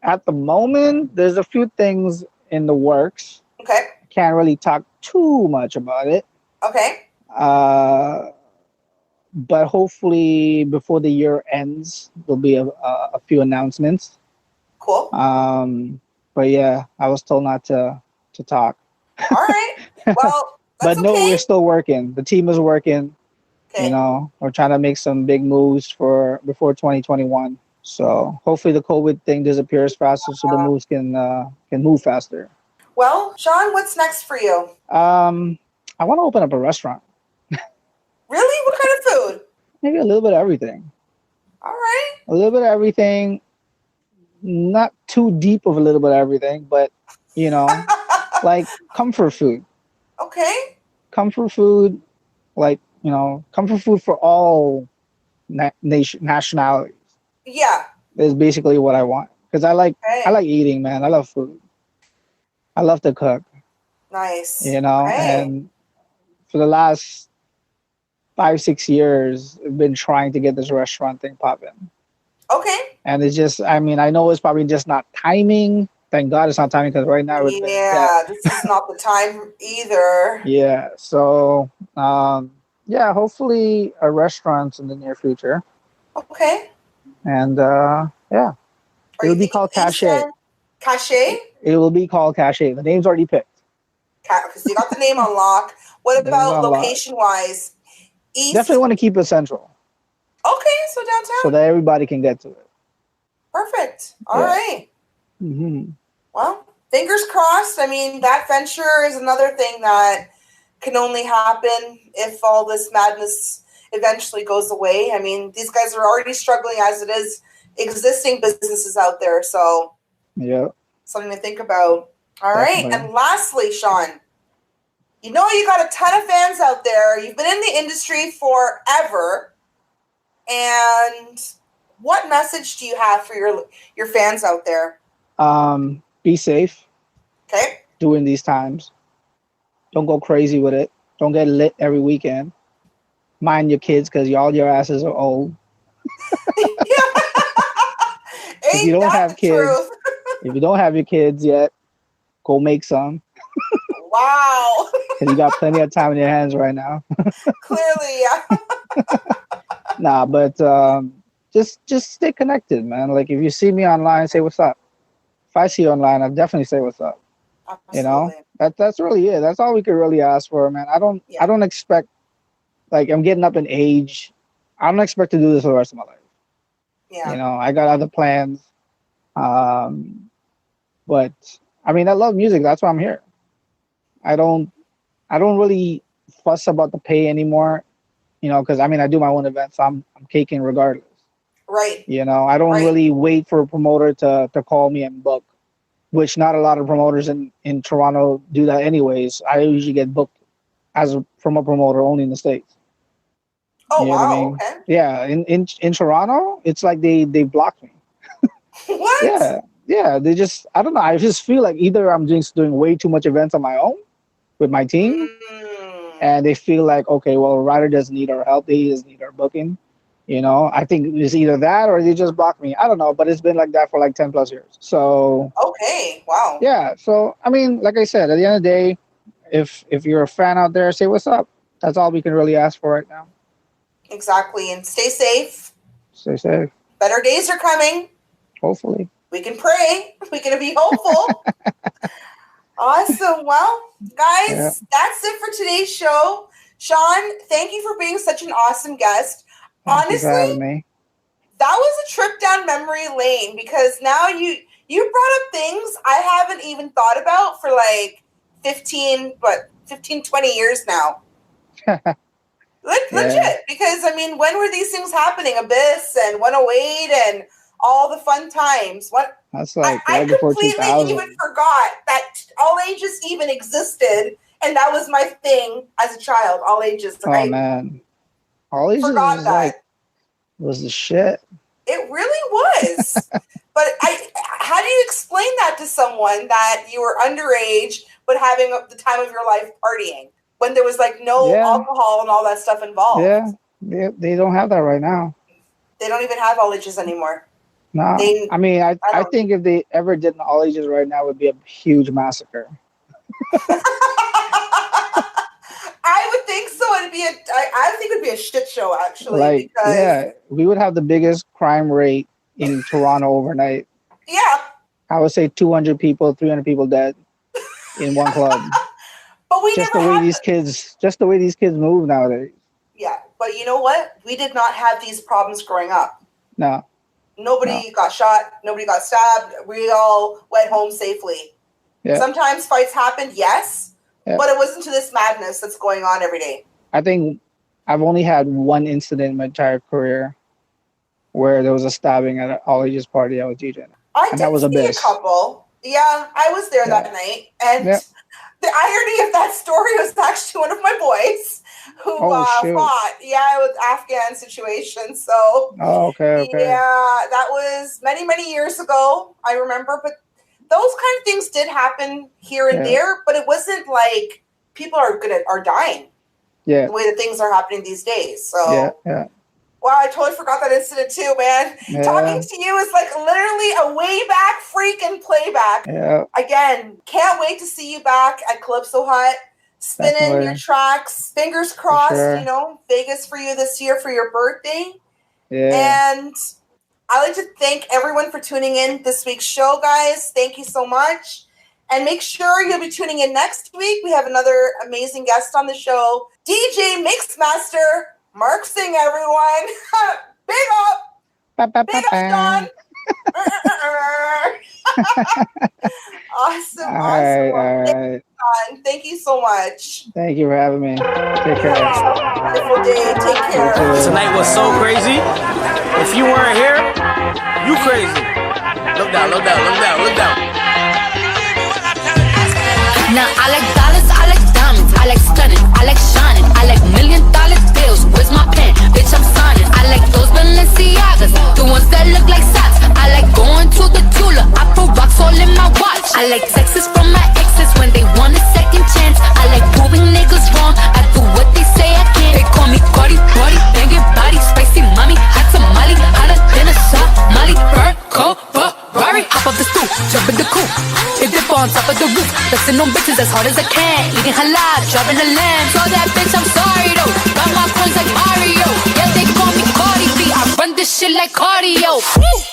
At the moment, there's a few things in the works. Okay. Can't really talk too much about it. Okay. But hopefully before the year ends, there'll be a few announcements. Cool. But yeah, I was told not to talk. All right. Well, that's but no, okay. we're still working. The team is working. Okay. You know, we're trying to make some big moves for before 2021. So hopefully the COVID thing disappears faster, so the moves can move faster. Well, Sean, what's next for you? I want to open up a restaurant. Really? What kind of food? Maybe a little bit of everything. All right. A little bit of everything. Not too deep of a little bit of everything, but, you know, like comfort food. Okay. Comfort food, like, you know, comfort food for all nationalities. Yeah. Is basically what I want. Because I like eating, man. I love food. I love to cook. Nice. You know, and for the last 5-6 years, I've been trying to get this restaurant thing popping. Okay. And it's just, I mean, I know it's probably just not timing. Thank God it's not timing because right now this is not the time either. Yeah. So, yeah, hopefully a restaurant in the near future. Okay. And yeah, it'll be called Cachet. Cachet? It will be called Cachet. The name's already picked. Because you got the name on lock. What about location-wise? East? Definitely want to keep it central. Okay, so downtown. So that everybody can get to it. Perfect. All right. Mm-hmm. Well, fingers crossed. I mean, that venture is another thing that can only happen if all this madness eventually goes away. I mean, these guys are already struggling as it is, existing businesses out there. So, yeah, something to think about. All Definitely. right. And lastly, Sean, you know you got a ton of fans out there. You've been in the industry forever. And what message do you have for your fans out there? Be safe. Okay. During these times. Don't go crazy with it. Don't get lit every weekend. Mind your kids because all your asses are old. If you don't have kids, if you don't have your kids yet, go make some. Wow. Because you got plenty of time in your hands right now. Clearly, yeah. Nah, but just stay connected, man. Like if you see me online, say what's up. If I see you online, I'll definitely say what's up. Absolutely. You know, that's really it. That's all we could really ask for, man. I don't expect, like, I'm getting up in age. I don't expect to do this for the rest of my life. Yeah. You know, I got other plans. But I mean, I love music. That's why I'm here. I don't really fuss about the pay anymore. You know, because I mean, I do my own events. So I'm caking regardless. Right. You know, I don't really wait for a promoter to call me and book, which not a lot of promoters in Toronto do that anyways. I usually get booked from a promoter only in the States. Oh, you know wow. What I mean? Okay. Yeah. In Toronto, it's like they blocked me. What? Yeah. They just, I don't know. I just feel like either I'm just doing way too much events on my own with my team. And they feel like, okay, well, Ryder doesn't need our help. He doesn't need our booking. You know, I think it's either that or they just block me. I don't know, but it's been like that for like 10 plus years. So. Okay. Wow. Yeah. So, I mean, like I said, at the end of the day, if you're a fan out there, say what's up. That's all we can really ask for right now. Exactly. And stay safe. Stay safe. Better days are coming. Hopefully. We can pray. We can be hopeful. Awesome. Well, guys, that's it for today's show. Sean, thank you for being such an awesome guest. Honestly, that was a trip down memory lane because now you brought up things I haven't even thought about for like 15, 20 years now. Legit. Because, I mean, when were these things happening? Abyss and 108 and all the fun times. That's like I completely even forgot that all ages even existed, and that was my thing as a child. All ages. Oh man, all ages was the shit. It really was. But how do you explain that to someone that you were underage but having the time of your life partying when there was like no alcohol and all that stuff involved? Yeah, they don't have that right now. They don't even have all ages anymore. No, I mean, I think if they ever did an all ages right now, it would be a huge massacre. I would think so. I think it would be a shit show, actually. Like, we would have the biggest crime rate in Toronto overnight. Yeah. I would say 200 people, 300 people dead in one club. But we just never the way these kids move nowadays. Yeah, but you know what? We did not have these problems growing up. No. Nobody got shot. Nobody got stabbed. We all went home safely. Yeah. Sometimes fights happened, yes, but it wasn't to this madness that's going on every day. I think I've only had one incident in my entire career where there was a stabbing at an all-ages party I was DJing. That was a couple. Yeah, I was there that night. And the irony of that story was actually one of my boys who fought. Yeah, it was Afghan situation. So, okay. Yeah, that was many, many years ago. I remember, but those kind of things did happen here and there, but it wasn't like people are dying. Yeah. The way that things are happening these days. So, wow, I totally forgot that incident too, man. Yeah. Talking to you is like literally a way back freaking playback. Yeah. Again, can't wait to see you back at Calypso Hut, spinning your tracks. Fingers crossed, Vegas for you this year for your birthday. Yeah. And I'd like to thank everyone for tuning in this week's show, guys. Thank you so much. And make sure you'll be tuning in next week. We have another amazing guest on the show, DJ Mixmaster Mark Singh, everyone. Big up. Big up, John. Awesome. All right. Thank you so much. Thank you for having me. Take care. Wonderful day. Take care. Tonight was so crazy. If you weren't here, you crazy. Look down. Now I like dollars, I like diamonds, I like stunning, I like shining, I like $1 million bills. Where's my pen? Bitch, I'm signing. I like those Balenciagas, the ones that look like socks. I like going to the Tula, I put rocks all in my watch. I like texts from my exes when they want a second chance. I like proving niggas wrong, I do what they say I can't. They call me Cardi, banging body, spicy mommy, hot tamale, hotter than a Somali. Burko, Ferrari, hop off the stoop, jump in the coupe, hit dip on top of the roof, flexing on bitches as hard as I can, eating halal, driving a lamb. So that bitch, I'm sorry though, got my coins like Mario. Yeah, they call me Cardi B, I run this shit like cardio. Woo!